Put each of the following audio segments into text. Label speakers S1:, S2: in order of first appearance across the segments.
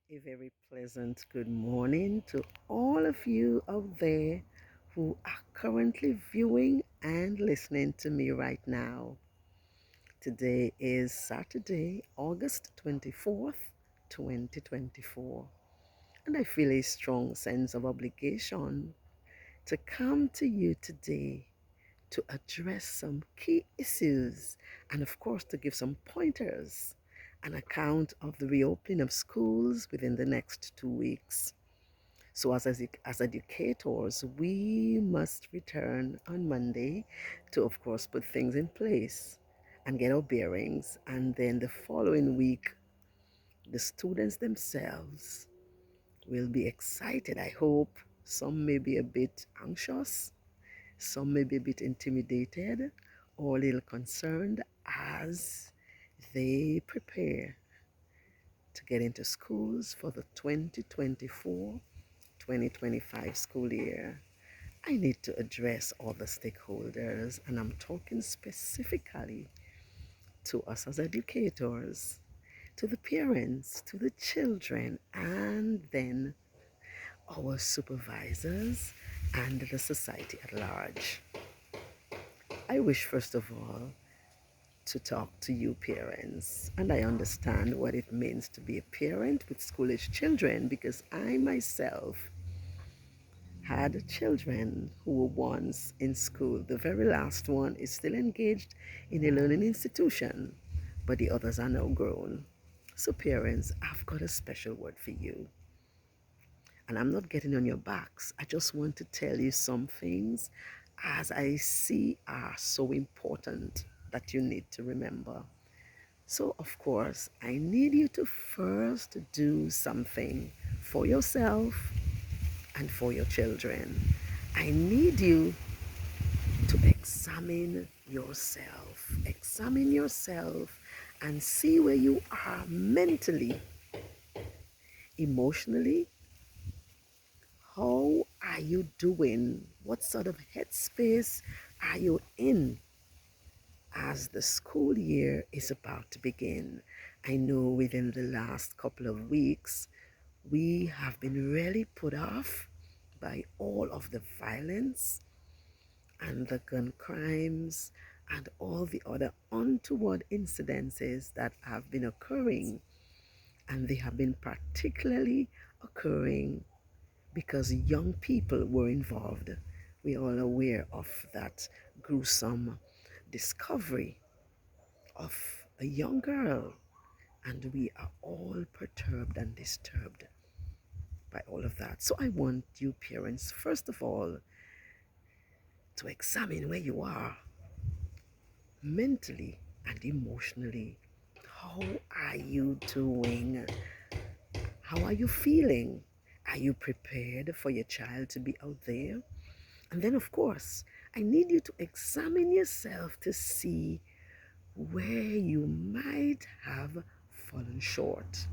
S1: A very pleasant good morning to all of you out there who are currently viewing and listening to me right now. Today is Saturday, August 24th, 2024, and I feel a strong sense of obligation to come to you today to address some key issues and, of course, to give some pointers, an account of the reopening of schools within the next 2 weeks. So, as educators, we must return on Monday to, of course, put things in place and get our bearings. And then the following week, the students themselves will be excited, I hope. Some may be a bit anxious, some may be a bit intimidated or a little concerned as they prepare to get into schools for the 2024-2025 school year. I need to address all the stakeholders, and I'm talking specifically to us as educators, to the parents, to the children, and then our supervisors and the society at large. I wish, first of all, to talk to you parents, and I understand what it means to be a parent with school-age children because I myself had children who were once in school. The very last one is still engaged in a learning institution, but the others are now grown. So parents, I've got a special word for you. And I'm not getting on your backs. I just want to tell you some things as I see are so important that you need to remember. So, of course, I need you to first do something for yourself and for your children. I need you to examine yourself. Examine yourself and see where you are mentally, emotionally. How are you doing? What sort of headspace are you in as the school year is about to begin? I know within the last couple of weeks, we have been really put off by all of the violence and the gun crimes and all the other untoward incidences that have been occurring. And they have been particularly occurring because young people were involved. We are all aware of that gruesome discovery of a young girl, and we are all perturbed and disturbed by all of that. So I want you parents, first of all, to examine where you are mentally and emotionally. How are you doing? How are you feeling? Are you prepared for your child to be out there? And then, of course, I need you to examine yourself to see where you might have fallen short.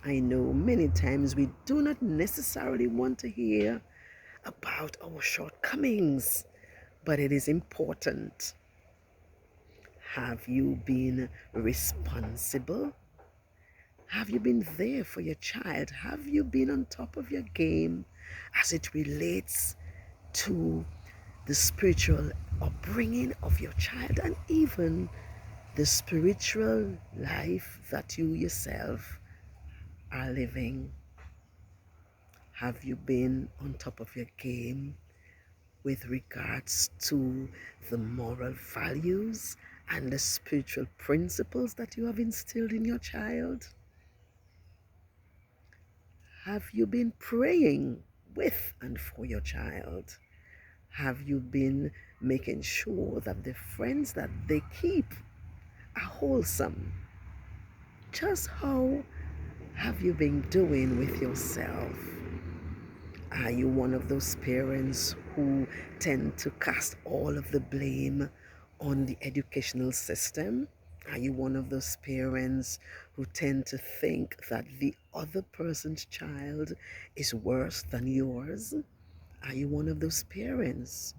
S1: I know many times we do not necessarily want to hear about our shortcomings, but it is important. Have you been responsible? Have you been there for your child? Have you been on top of your game as it relates to the spiritual upbringing of your child and even the spiritual life that you yourself are living? Have you been on top of your game with regards to the moral values and the spiritual principles that you have instilled in your child? Have you been praying with and for your child? Have you been making sure that the friends that they keep are wholesome? Just how have you been doing with yourself? Are you one of those parents who tend to cast all of the blame on the educational system? Are you one of those parents who tend to think that the other person's child is worse than yours? Are you one of those parents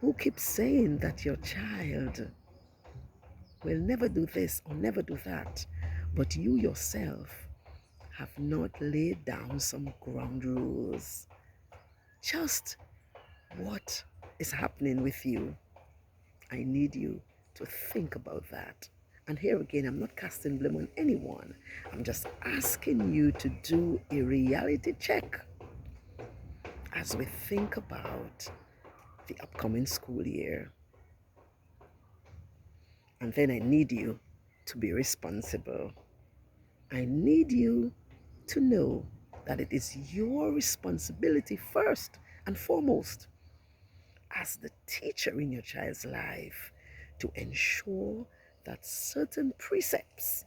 S1: who keep saying that your child will never do this or never do that, but you yourself have not laid down some ground rules. Just what is happening with you? I need you to think about that. And here again, I'm not casting blame on anyone. I'm just asking you to do a reality check as we think about the upcoming school year. And then I need you to be responsible. I need you to know that it is your responsibility first and foremost as the teacher in your child's life to ensure that certain precepts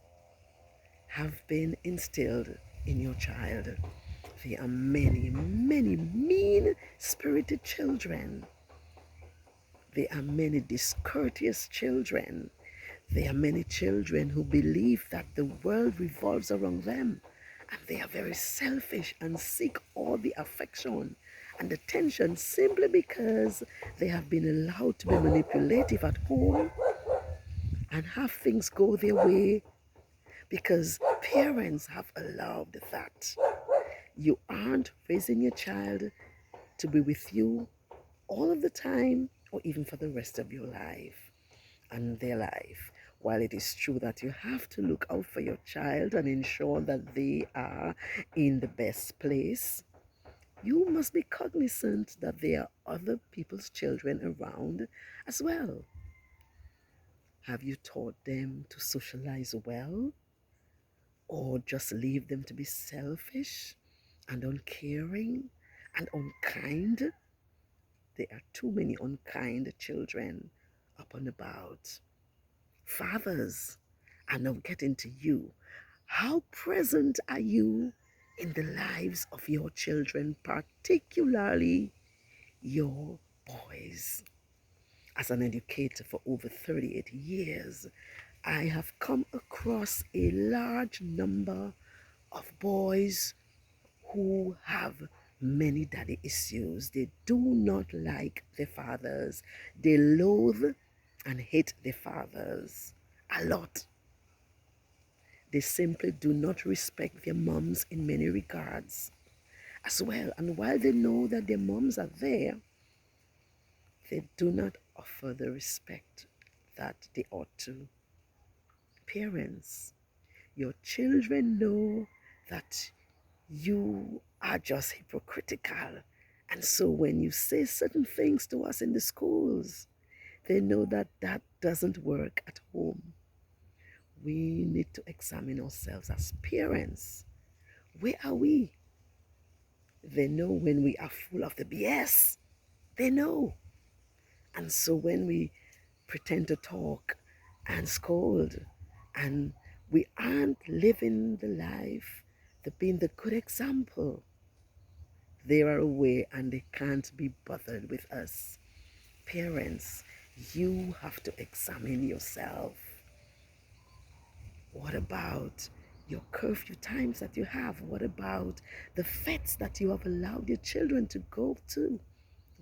S1: have been instilled in your child. There are many, many mean-spirited children. There are many discourteous children. There are many children who believe that the world revolves around them, and they are very selfish and seek all the affection and attention simply because they have been allowed to be manipulative at home and have things go their way because parents have allowed that. You aren't raising your child to be with you all of the time or even for the rest of your life and their life. While it is true that you have to look out for your child and ensure that they are in the best place, you must be cognizant that there are other people's children around as well. Have you taught them to socialize well, or just leave them to be selfish and uncaring and unkind? There are too many unkind children up and about. Fathers, and I'm getting to you. How present are you in the lives of your children, particularly your boys? As an educator for over 38 years, I have come across a large number of boys who have many daddy issues. They do not like their fathers. They loathe and hate their fathers a lot. They simply do not respect their moms in many regards as well. And while they know that their moms are there, they do not offer the respect that they ought to. Parents, your children know that you are just hypocritical. And so when you say certain things to us in the schools, they know that that doesn't work at home. We need to examine ourselves as parents. Where are we? They know when we are full of the BS. They know. And so when we pretend to talk and scold and we aren't living the life, being the good example, they are away and they can't be bothered with us. Parents, you have to examine yourself. What about your curfew times that you have? What about the fetes that you have allowed your children to go to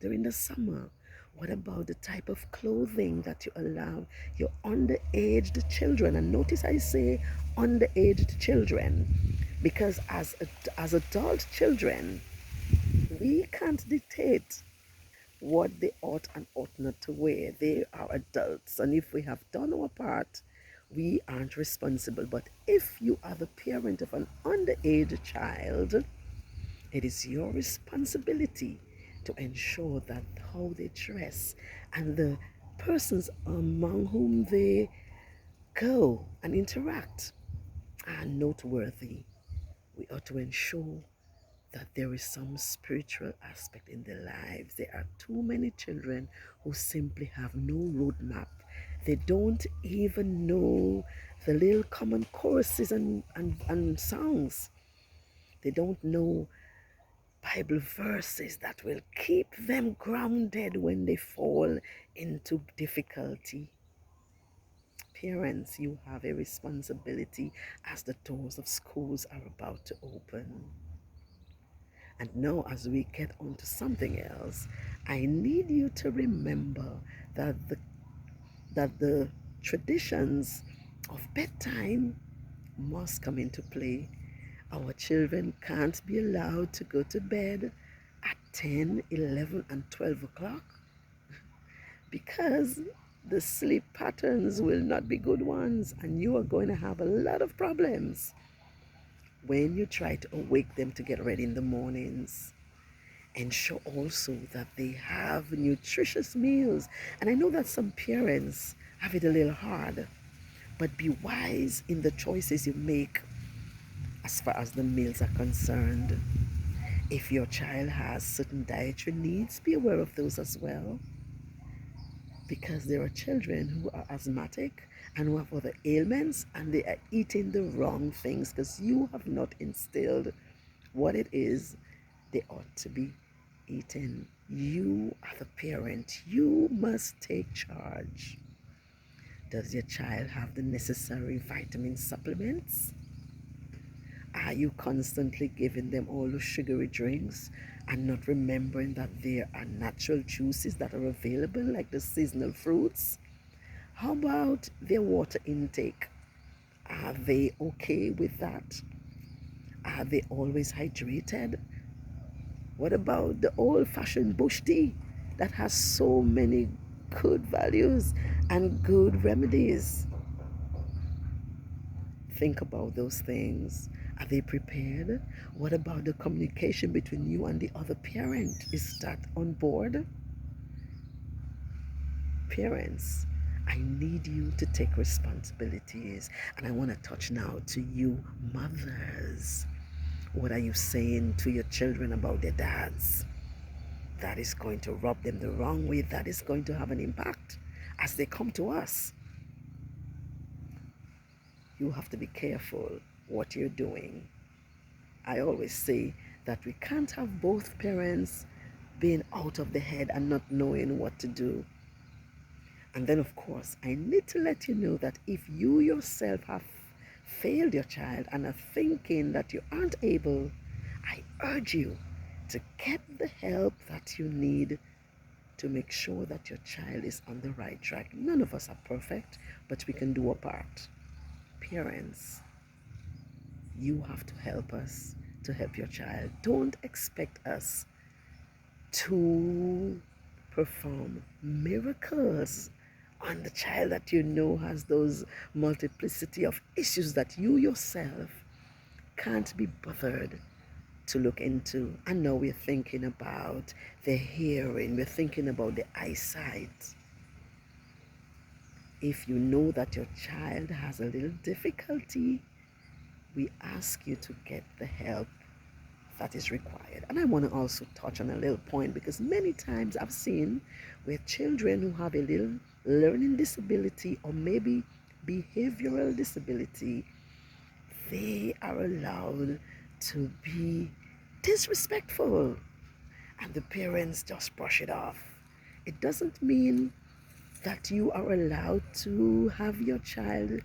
S1: during the summer? What about the type of clothing that you allow your underaged children? And notice I say underaged children, because as adult children, we can't dictate what they ought and ought not to wear. They are adults, and if we have done our part, we aren't responsible. But if you are the parent of an underage child, it is your responsibility to ensure that how they dress and the persons among whom they go and interact are noteworthy. We ought to ensure that there is some spiritual aspect in their lives. There are too many children who simply have no roadmap. They don't even know the little common choruses and songs. They don't know Bible verses that will keep them grounded when they fall into difficulty. Parents, you have a responsibility as the doors of schools are about to open. And now, as we get on to something else, I need you to remember that the traditions of bedtime must come into play. Our children can't be allowed to go to bed at 10, 11, and 12 o'clock because the sleep patterns will not be good ones, and you are going to have a lot of problems when you try to awake them to get ready in the mornings. Ensure also that they have nutritious meals. And I know that some parents have it a little hard, but be wise in the choices you make as far as the meals are concerned. If your child has certain dietary needs, be aware of those as well, because there are children who are asthmatic and who have other ailments, and they are eating the wrong things because you have not instilled what it is they ought to be eating. You are the parent. You must take charge. Does your child have the necessary vitamin supplements? Are you constantly giving them all the sugary drinks and not remembering that there are natural juices that are available, like the seasonal fruits? How about their water intake? Are they okay with that? Are they always hydrated? What about the old-fashioned bush tea that has so many good values and good remedies? Think about those things. Are they prepared? What about the communication between you and the other parent? Is that on board? Parents, I need you to take responsibilities. And I want to touch now to you mothers. What are you saying to your children about their dads? That is going to rub them the wrong way. That is going to have an impact as they come to us. You have to be careful what you're doing. I always say that we can't have both parents being out of the head and not knowing what to do. And then, of course, I need to let you know that if you yourself have failed your child and are thinking that you aren't able, I urge you to get the help that you need to make sure that your child is on the right track. None of us are perfect, but we can do our part. Parents, you have to help us to help your child. Don't expect us to perform miracles on the child that you know has those multiplicity of issues that you yourself can't be bothered to look into. And now we're thinking about the hearing, we're thinking about the eyesight. If you know that your child has a little difficulty, we ask you to get the help that is required. And I want to also touch on a little point, because many times I've seen where children who have a little learning disability or maybe behavioral disability, they are allowed to be disrespectful and the parents just brush it off. It doesn't mean that you are allowed to have your child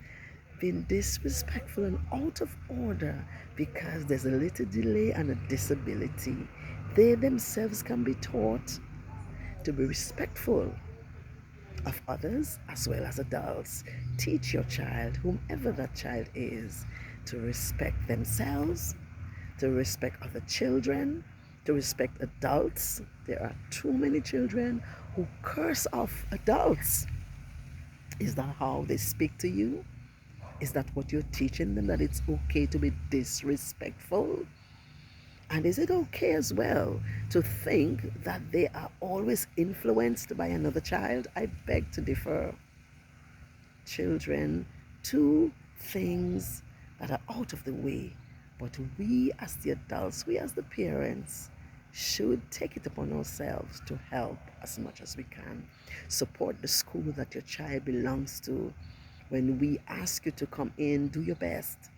S1: being disrespectful and out of order because there's a little delay and a disability. They themselves can be taught to be respectful of others as well as adults. Teach your child, whomever that child is, to respect themselves, to respect other children, to respect adults. There are too many children who curse off adults. Is that how they speak to you? Is that what you're teaching them, that it's okay to be disrespectful? And is it okay as well to think that they are always influenced by another child? I beg to differ. Children do things that are out of the way, but we as the adults, we as the parents, should take it upon ourselves to help as much as we can. Support the school that your child belongs to. When we ask you to come in, do your best.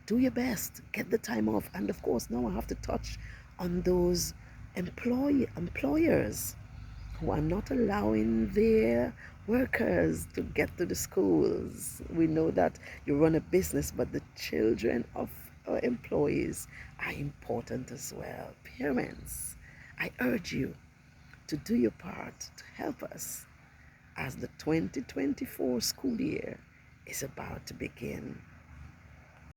S1: Do your best. Get the time off. And of course, now I have to touch on those employers who are not allowing their workers to get to the schools. We know that you run a business, but the children of our employees are important as well. Parents, I urge you to do your part to help us as the 2024 school year is about to begin.